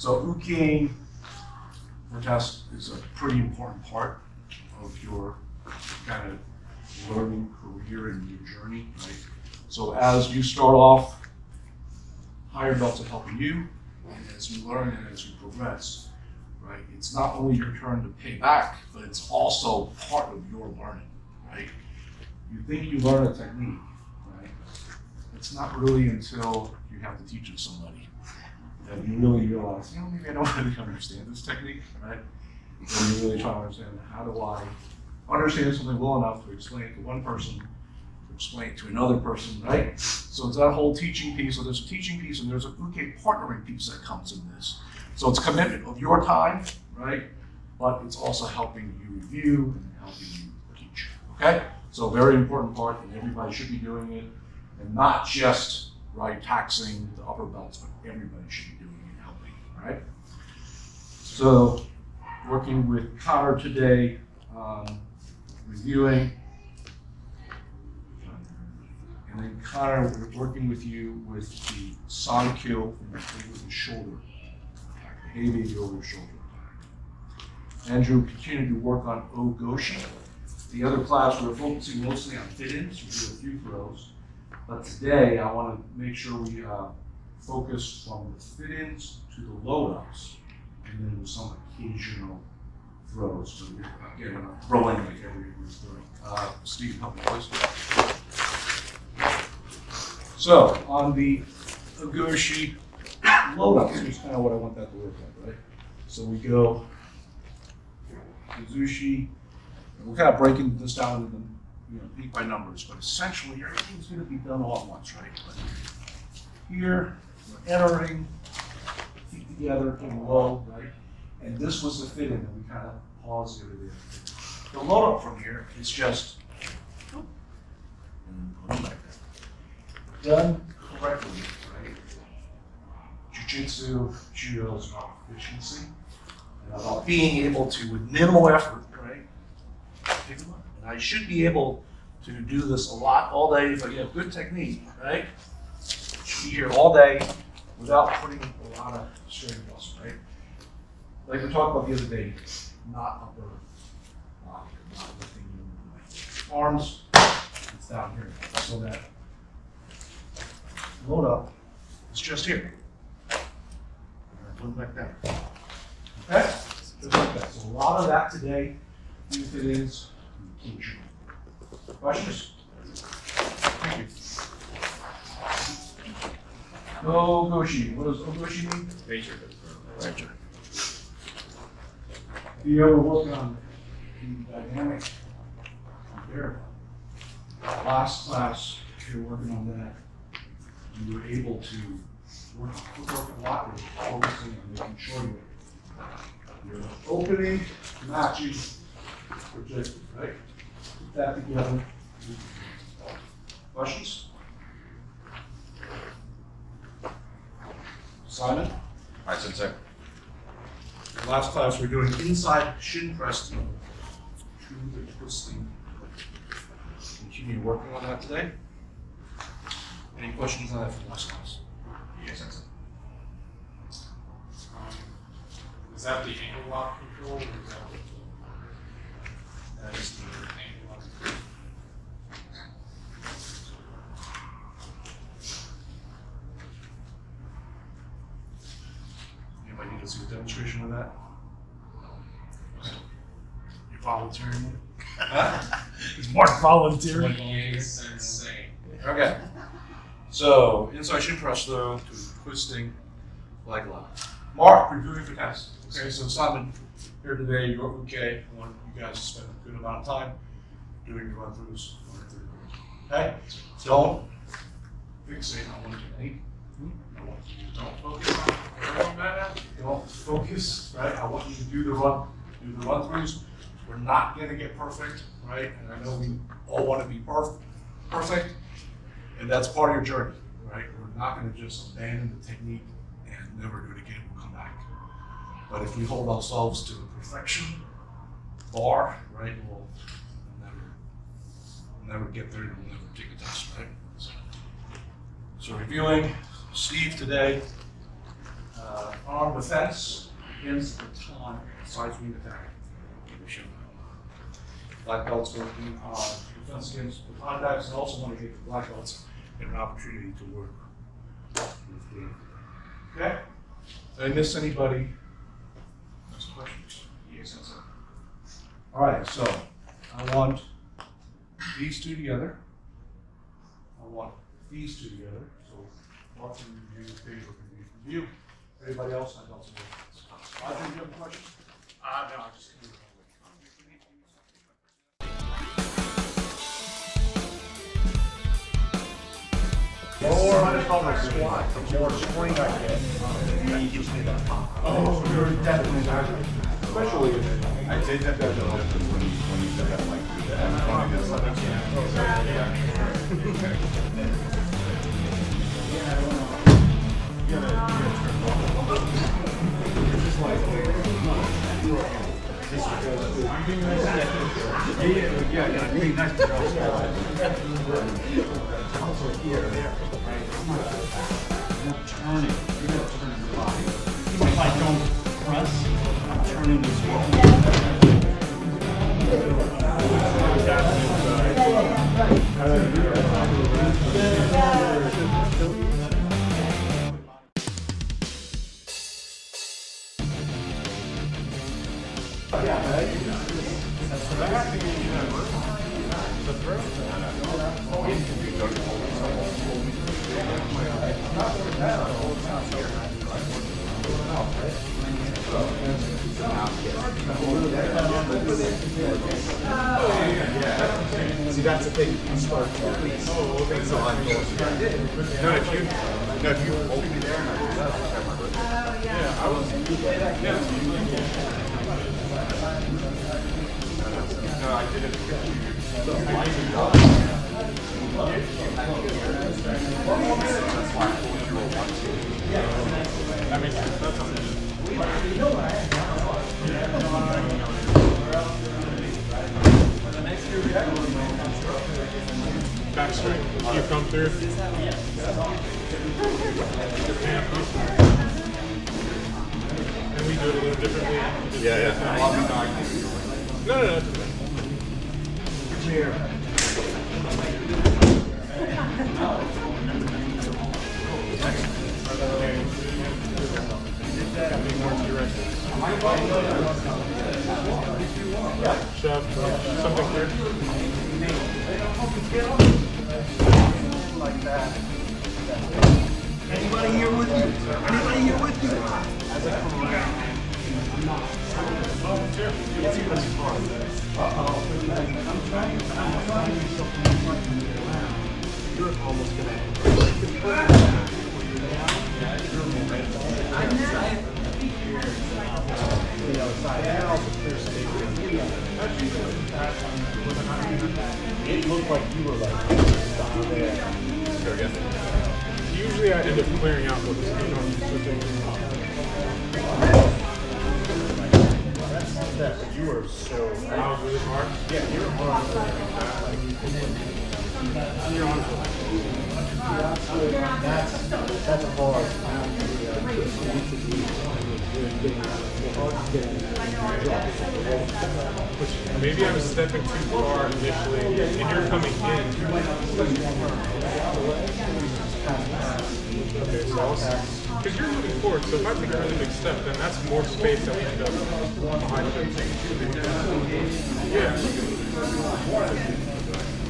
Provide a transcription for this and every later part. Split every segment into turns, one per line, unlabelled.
So uking test is a pretty important part of your kind of learning career and your journey, right? So as you start off, higher belts are helping you, and as you learn and as you progress, right? It's not only your turn to pay back, but it's also part of your learning, right? You think you learn a technique, right? It's not really until you have to teach it to somebody that you really realize, maybe I don't really understand this technique, right? And you really try to understand, how do I understand something well enough to explain it to one person, to explain it to another person, right? So it's that whole teaching piece. So there's a teaching piece and there's a partnering piece that comes in this. So it's commitment of your time, right? But it's also helping you review and helping you teach, okay? So very important part, and everybody should be doing it, and not just, right, taxing the upper belts, but everybody should be doing it and helping, right? So working with Connor today, reviewing, and then Connor, we're working with you with the sonic kill with the shoulder attack, the heavy over shoulder attack. Andrew, continue to work on Ogoshi. The other class, we're focusing mostly on fit-ins. We do a few throws, but today I want to make sure we focus from the fit-ins to the load-ups, and then with some occasional throws. So again, I'm not throwing like every throw. Steve, help me please. So on the Ogoshi load-ups, here's kind of what I want that to look like, right? So we go Izushi, and we're kind of breaking this down into them, peak by numbers, but essentially everything's going to be done all at once, right? But here, we're entering, feet together, in low, right? And this was the fit in, and we kind of paused over there. The load up from here is just, and then put them back there. Done correctly, right? Jiu-jitsu, judo is about efficiency, and about being able to, with minimal effort, right? Pick them up. And I should be able to do this a lot all day if I get good technique, right? Should be here all day without putting a lot of strain and muscle, right? Like we talked about the other day, not upper body, not lifting your arms, it's down here. So that load up is just here. Put it back down. Okay? Just like that. So a lot of that today, if it is, occasional. Questions? Thank you. Ogoshi. What does Ogoshi mean?
Nature.
Nature. If you ever work on the dynamic there, last class, if you're working on that, you were able to work a lot with focusing and making sure you're opening, matching, projecting, right? Put that together. Questions? Simon?
Hi, Sensei.
Last class, we're doing inside shin press to the twisting. Continue working on that today. Any questions on that from last class?
Yes, Sensei.
Is that the ankle lock control, or is
That is the
the ankle lock control?
Anybody need to see a demonstration of that? You're volunteering? Is Mark volunteering?
Yes, insane.
Okay. So, inside shin press though, to twisting leg lock. Mark, reviewing for test. Okay, so Simon, here today, you're okay. I want you guys to spend a good amount of time doing your run-throughs. Okay? Don't fixate on one technique. I want you to
Don't focus on where I'm at.
don't focus, right? I want you to do the run-throughs. We're not gonna get perfect, right? And I know we all wanna be perfect, and that's part of your journey, right? We're not gonna just abandon the technique and never do it again, we'll come back. But if we hold ourselves to the perfection bar, right, we'll never get there, and we'll never take a test, right? So reviewing, Steve today, arm defense against the baton, side swing attack. Black belts working on defense against baton attacks, and also want to give the black belts an opportunity to work with the. Okay? Did I miss anybody? Any questions?
Yes, sensei.
All right, so I want these two together. I want these two together. So Martin review, Pedro review. Everybody else, I don't see. Roger, do you have a question?
No, I just.
The more I call a squat, the more spring I get. And you just need that pop.
Oh, you're definitely not.
Especially
I'd say that there's a difference when you set up like
also here, there, right? I'm not turning. You're gonna turn your body. Even if I don't press, I'm turning this way.
See, that's the thing. You start to release. Oh, okay. So I'm going to. No, if you hold me there and I do that, I remember. Yeah, I was. No, I did it. That's why I told you were 1-2. That makes sense. That's
Backstring, you come through. And we do it a little differently.
Yeah.
No. Shove, something clear.
Like that. Anybody here with you? Anybody here with you? As I come around, I'm not. Let's see what's fun. I'm trying to do something like around. You're almost gonna. The outside and also clear space. It looked like you were like there.
Usually I end up clearing out with the speed on switching.
That you were so.
I was really hard.
Yeah, you're hard.
You're on for
That's hard.
Maybe I was stepping too far initially, and you're coming in. Okay, so because you're moving forward, so if I take a really big step, then that's more space that we end up behind the.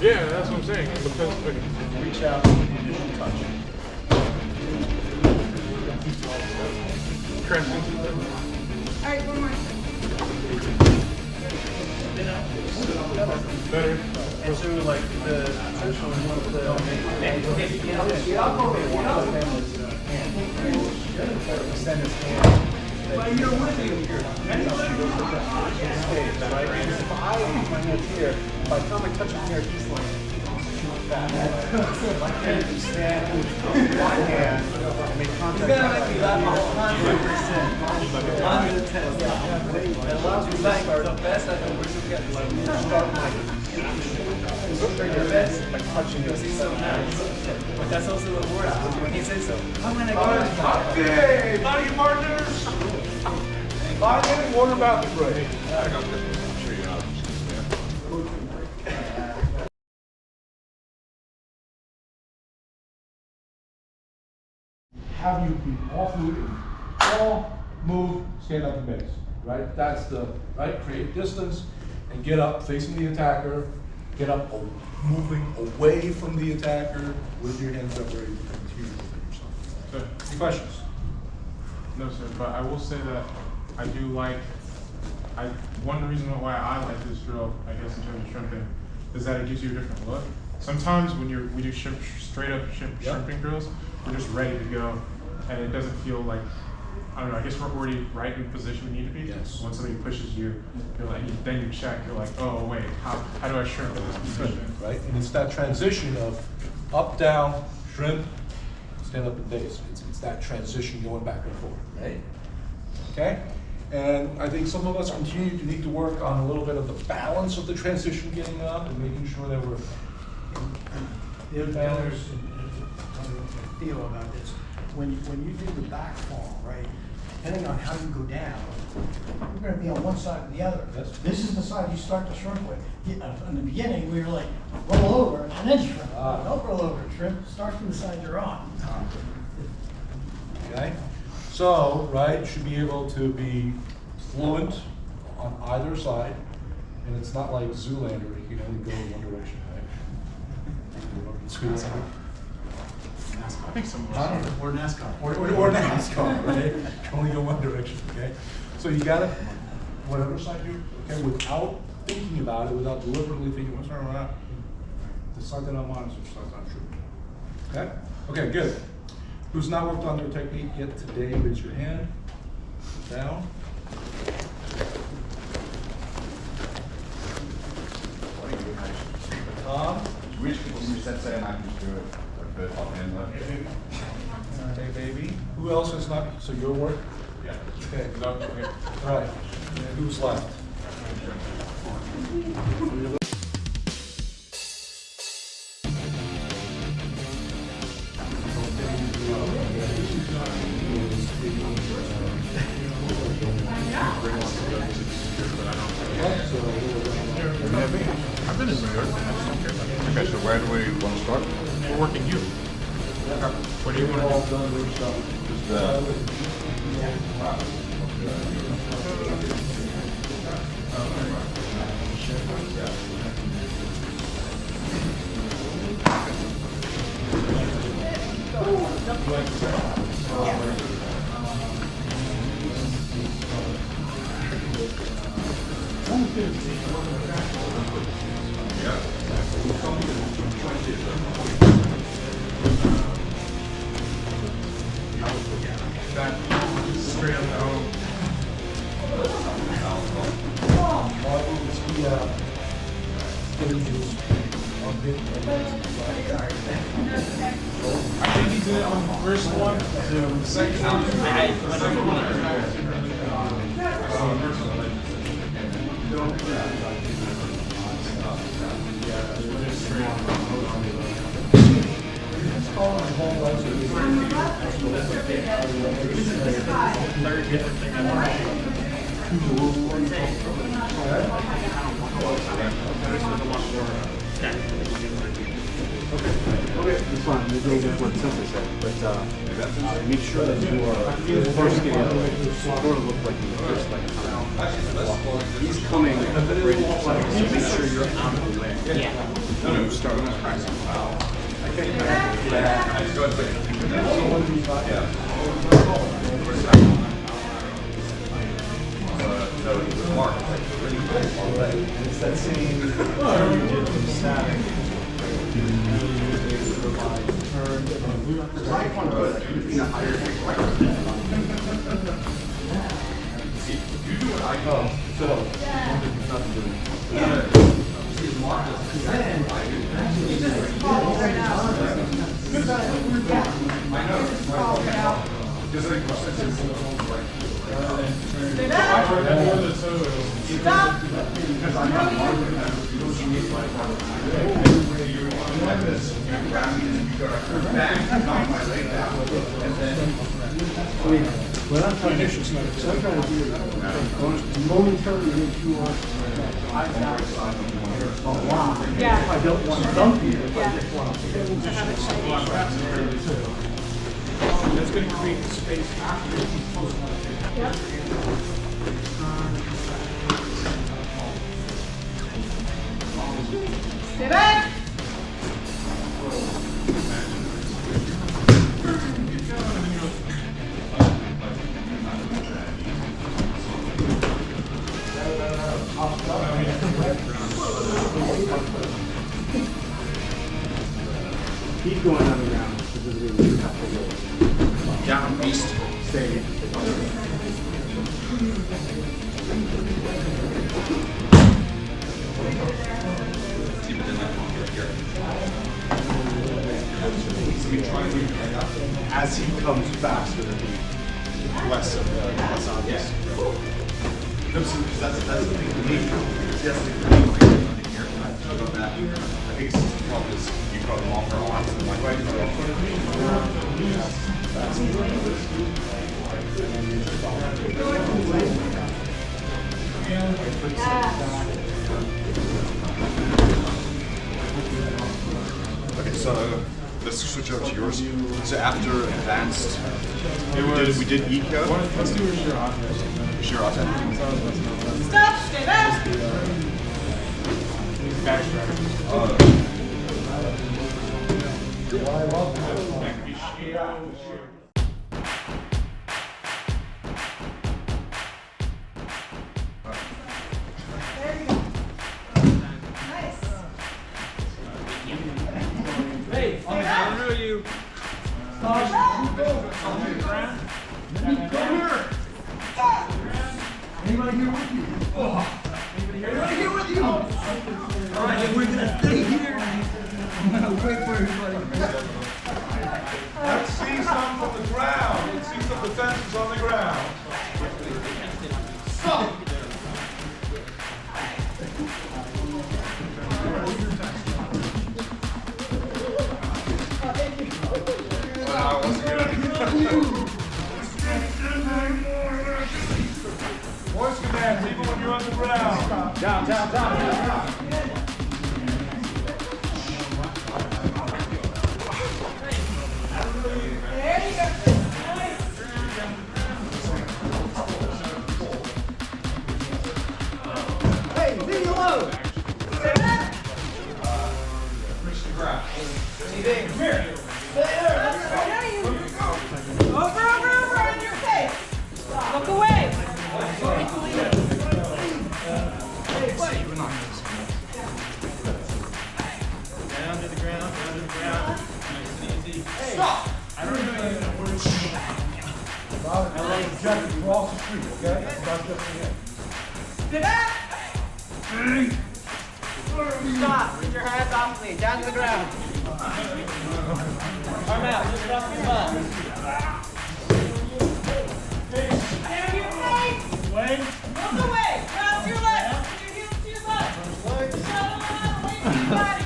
Yeah, that's what I'm saying. Because
Reach out and initial touch.
Crescent.
All right, one more.
Better.
And so like the traditional one of the extend his hand. But you're with you. Right? And if I use my hands here, by the time I touch him here, he's like that. I can't stand with one hand and make contact. It's gonna make me laugh 100%. 110. It allows me to start the best I can start my Like touching your seat so nice. But that's also the word when he says so. I'm gonna go.
Okay, body partners. 5-minute water bathroom break. Have you be off moving, fall, move, stand up and base, right? That's the, right, create distance and get up facing the attacker, get up, moving away from the attacker with your hands up ready to continue moving yourself.
Sir.
Any questions?
No, sir, but I will say that I do like, one reason why I like this drill, I guess in terms of shrimping, is that it gives you a different look. Sometimes when we do straight up shrimping drills, we're just ready to go, and it doesn't feel like, I don't know, I guess we're already right in the position we need to be.
Yes.
When somebody pushes you, you're like, then you check, you're like, oh wait, how do I shrimp in this position?
Right, and it's that transition of up, down, shrimp, stand up and base. It's that transition going back and forth, right? Okay? And I think some of us continue to need to work on a little bit of the balance of the transition getting up and making sure that we're
There's a feel about this. When you do the back fall, right, depending on how you go down, you're gonna be on one side or the other.
Yes.
This is the side you start to shrimp with. In the beginning, we were like, roll over and then shrimp. Don't roll over and shrimp, start from the side you're on.
Okay, so, right, you should be able to be fluent on either side, and it's not like Zoolander, you can only go in one direction, right? Zoolander.
I think some
Or NASCAR.
Or NASCAR, right? You can only go one direction, okay? So you gotta, whatever side you, okay, without thinking about it, without deliberately thinking, what's wrong with that? The side that I'm on is the side I'm true. Okay? Okay, good. Who's not worked on their technique yet today, raise your hand. Down. Tom?
Which you said say and I can just do it like the top hand left.
Okay, baby. Who else is not, so your work?
Yeah.
Okay.
No, okay.
All right. And who's left?
I've been in New York. Okay, so where do we want to start?
We're working you. What do you want to do? Straight up the home. I think he did it on the first one, the second one. The second one.
Okay, it's fine. We'll go with what Sensei said, but make sure that you are first getting out. Sort of look like you first like he's coming ready to play, so make sure you're out of the way. Yeah. No, start with practice. I think
So he was marked like really cool already.
It's that same turn you did from static.
I heard that more than so.
Stop!
What I'm trying to do is momentarily make you want a lot.
Yeah.
I don't want to dump you, if I just want to.
That's going to create space after
Yep. Stay back.
Keep going underground, because there's going to be a couple of
Down east.
stay. As he comes faster, it'll be less of the less obvious.
That's the thing to me. That's the thing here. I go back. I think it's the problem is you've got longer arms than my Okay, so let's switch over to yours. So after advanced, we did eco.
Let's do a sheer object.
Sure, I'll take
Stop. Stay back. There you go. Nice.
Hey,
Stay back.
Anybody here with you? Anybody here with you? All right, we're gonna stay here. I'm gonna wait for everybody.
Let's see some on the ground. Let's see some defenses on the ground. Stop! Voice commands, even when you're on the ground.
Down.
There you go. Nice.
Hey, leave me alone.
Stay back.
Reach the ground.
Come here. Over on your face. Look away.
down to the ground, nice and easy.
Stop!
Bob, I like objective across the street, okay? Stop just again.
Stay back.
Stop. Put your hands off me. Down to the ground. Arm out. Lift it off your butt.
Down your face.
Wait.
Look away. Cross your legs. Put your heels to your butt. Shut them away from your body.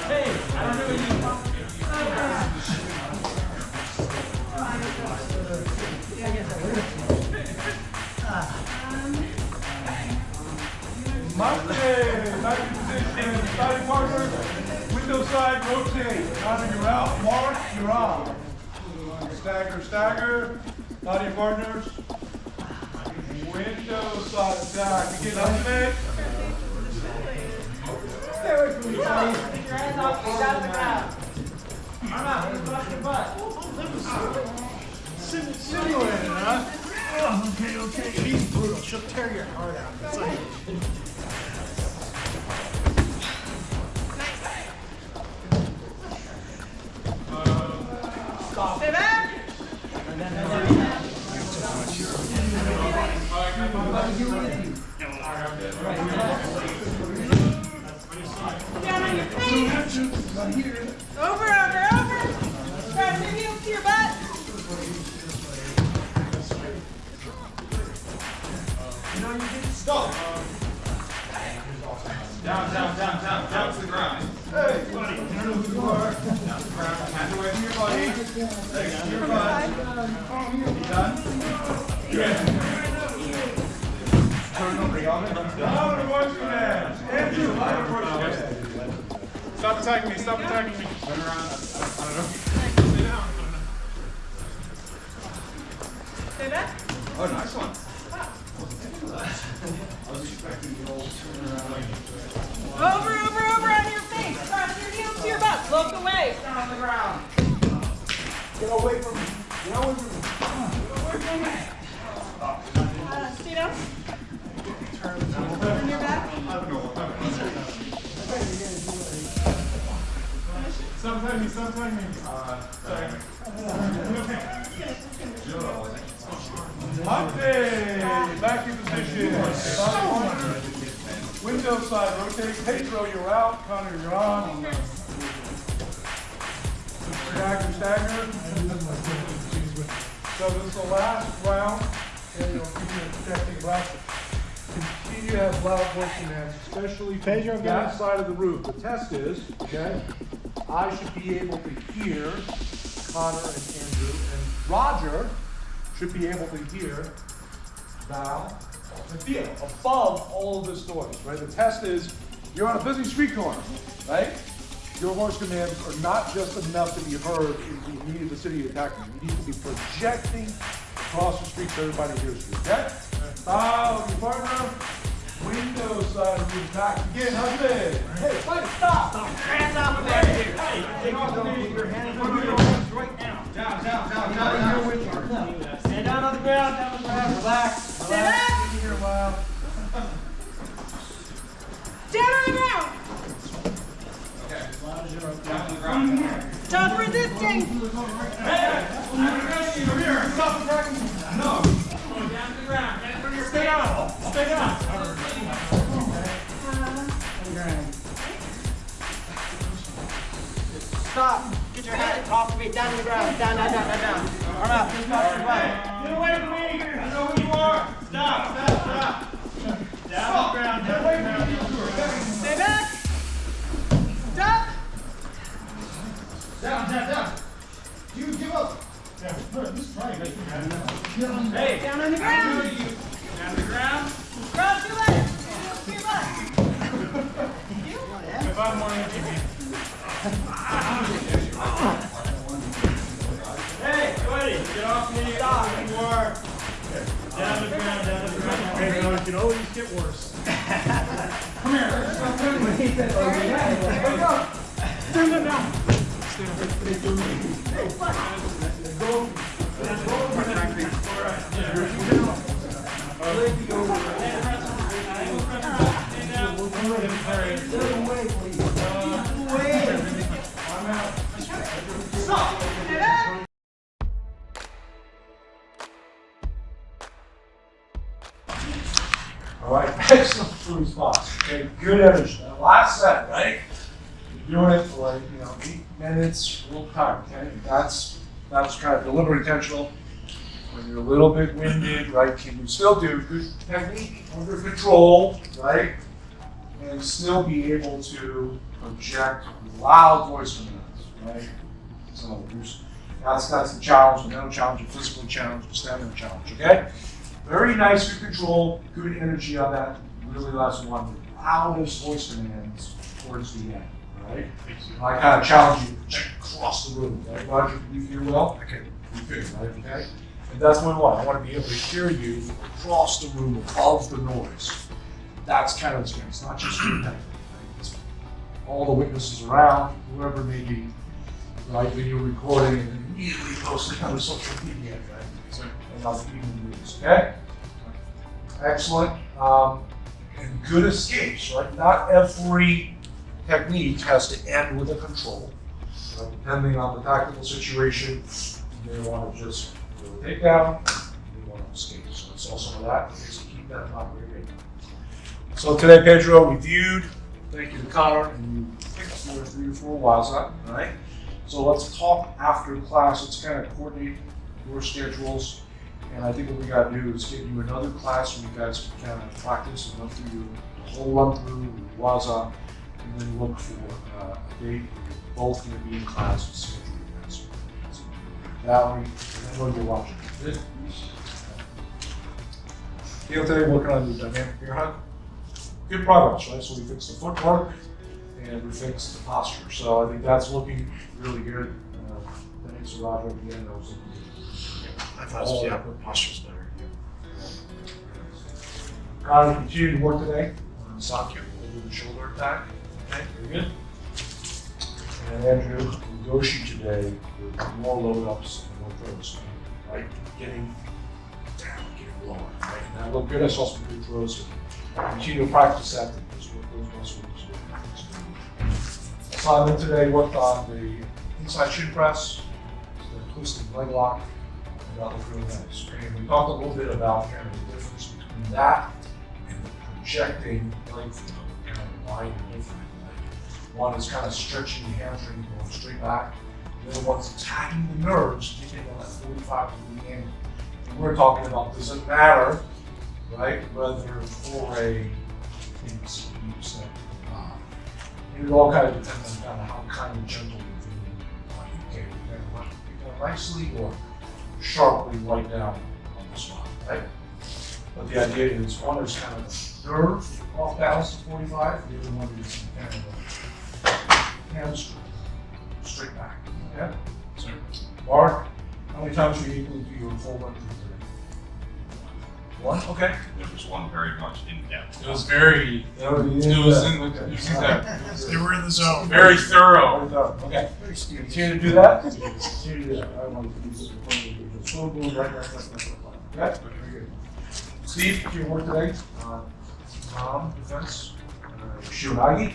Hey, I don't know what you
Monday, back in position, starting partner, window side, rotate. Now you're out, mark, you're on. Stagger, stagger, body partners. Window side attack, begin alternate.
Stay away from me, buddy.
Put your hands off me. Down to the ground. Arm out. Lift it off your butt.
Simulated, huh? Oh, okay. She's brutal. She'll tear your heart out. It's like...
Stay back. Down on your face. Over. Grab your heels to your butt.
you get stuck.
Down to the ground.
Hey, buddy, you know who you are.
Down to the ground. Hands away from your body. Legs to your butt. You done? Good. Turn over, y'all.
Down to watch your hands. Andrew, line of work.
Stop attacking me, stop attacking me.
Turn around. I don't know.
Stay back.
Oh, nice one.
Over on your face. Cross your heels to your butt. Look away. Down on the ground.
Get away from me. Get away from me.
Stay down. Turn your back.
Stop attacking me, stop attacking me.
Sorry.
Monday, back in position. Window side, rotate. Pedro, you're out. Connor, you're on. Stagger, stagger. So this is the last round. And you'll keep your protecting glasses. Continue to have loud voice commands, especially from that side of the roof. The test is, okay, I should be able to hear Connor and Andrew, and Roger should be able to hear Val and Theo above all of this noise, right? The test is, you're on a busy street corner, right? Your voice commands are not just enough to be heard in the immediate vicinity of attacking you. You need to be projecting across the street so everybody hears you, okay? Your partner, window side of the attack. Again, how's it? Hey, wait, stop!
Hands off of there. Hey, take your hands on your arms right now.
Down.
Stand down on the ground, relax.
Stay back.
Here a while.
Down on the ground.
Okay. Down to the ground.
Stop resisting.
Over here, stop attacking me. No.
Down to the ground.
Stay down. Stay down.
Stop. Get your hands off of me. Down to the ground. Down. Arm out. Just off your butt. Get away from me. I know who you are. Stop. Down to the ground.
Stay back. Stop.
Down. You give up.
Hey.
Down on the ground.
Down to the ground.
Cross your legs. Heels to your butt.
If I'm more energy, man.
Hey, buddy. Get off me. Stop. You are. Down to the ground.
Hey, no, it can always get worse.
Come here.
Wake up.
Turn them down.
All right, excellent response. Okay, good energy. Now, last set, right? You're doing it for like 8 minutes, real time. Okay, that's kind of deliberate, intentional. When you're a little bit winded, right? Can you still do good technique under control, right? And still be able to project loud voice commands, right? So that's the challenge, the mental challenge, the physical challenge, the stamina challenge. Okay. Very nice, good control, good energy on that. Really last one. The loudest voice commands towards the end, right? I kind of challenge you to check across the room, right? Roger, can you hear well? Okay, you good, right? Okay? And that's what I want. I want to be able to hear you across the room above the noise. That's kind of the experience. It's not just your thing, right? It's all the witnesses around, whoever may be, right? When you're recording and immediately posting on the social media, right? And not even news, okay? Excellent. And good escapes, right? Not every technique has to end with a control. Right? Depending on the tactical situation, you may want to just do a takedown, you may want to escape. So it's also that. So keep that in mind. So today, Pedro reviewed. Thank you to Connor, and you picked 4, 3 or 4 whiles up, all right? So let's talk after class. Let's kind of coordinate your schedules And I think what we gotta do is give you another class where you guys can kind of practice and run through the whole run through, waza, and then look for a date where you're both gonna be in class and schedule your guys. Valerie, I know you're watching. Good. Today working on the dynamic bear hug. Good progress, right? So we fixed the footwork and we fixed the posture. So I think that's looking really good. Thanks to Roger again. That was looking good.
I thought, yeah, the posture's better.
Got to continue to work today on Sakya over the shoulder attack. Okay, very good. And Andrew, Goshi today with more load ups and more throws, right? Getting down, getting lower, right? And that looked good. I saw some good throws. Continue to practice that because those muscles. Simon today worked on the inside shin press, the twisted leg lock, and that looked really nice. And we talked a little bit about kind of the difference between that and the projecting leg throw, kind of wide and different. Like one is kind of stretching the hamstring, going straight back. The other one's attacking the nerves, getting on that 45-degree angle. And we're talking about, does it matter, right, whether for a sweeps it all kind of depends on kind of how kind of gentle you're feeling. Like, okay, you're going to go nicely or sharply right down on the spot, right? But the idea is one is kind of a nerve off balance to 45, the other one is kind of a hamstring straight back. Okay? So, Mark, how many times are you able to do your full length today? One? Okay.
There was one very much in depth.
It was very,
That would be
it was
okay.
in the,
They were in the zone.
very thorough.
Okay. Continue to do that. Continue to do that. I want to use the boom, boom, right. Okay? Very good. Steve, your work today on Tom defense, Shiragi,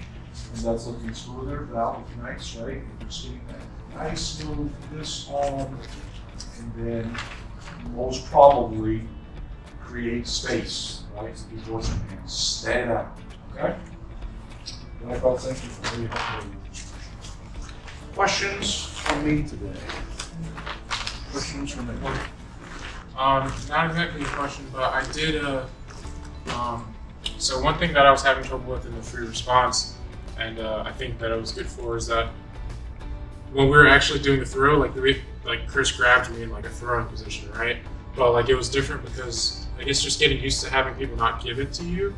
and that's looking smoother. That looking nice, right? And just getting that nice move this arm, and then most probably create space, right? So these doors can stand out. Okay? And I thought, thank you for really helping. Questions from me today? Questions from me?
Not exactly a question, but I did so one thing that I was having trouble with in the free response, and I think that it was good for, is that when we were actually doing the throw, like Chris grabbed me in like a throwing position, right? But like it was different because I guess just getting used to having people not give it to you,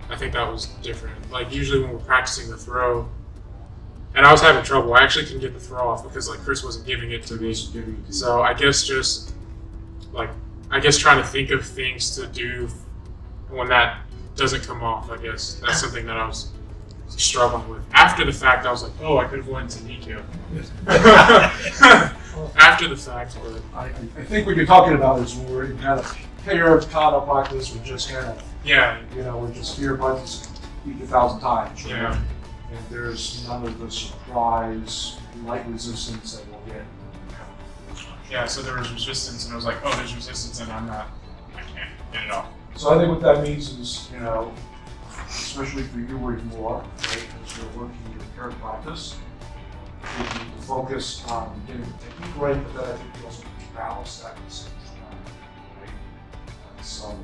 I think that was different. Like usually when we're practicing the throw, and I was having trouble, I actually couldn't get the throw off because like Chris wasn't giving it to me. So I guess just like, trying to think of things to do when that doesn't come off, I guess. That's something that I was struggling with. After the fact, I was like, oh, I could have went to Nico. After the fact, but
I think what you're talking about is when we're in kind of paired kata practice, we're just kind of,
yeah,
we're just fear punches each 1,000 times, right?
yeah.
And there's none of the surprise, light resistance that we'll get.
Yeah, so there was resistance, and I was like, oh, there's resistance, and I can't get it off.
So I think what that means is, especially for you where you are, right, as you're working your paired practice, you need to focus on getting the technique right, but then I think you also need to balance that at the same time, right? And so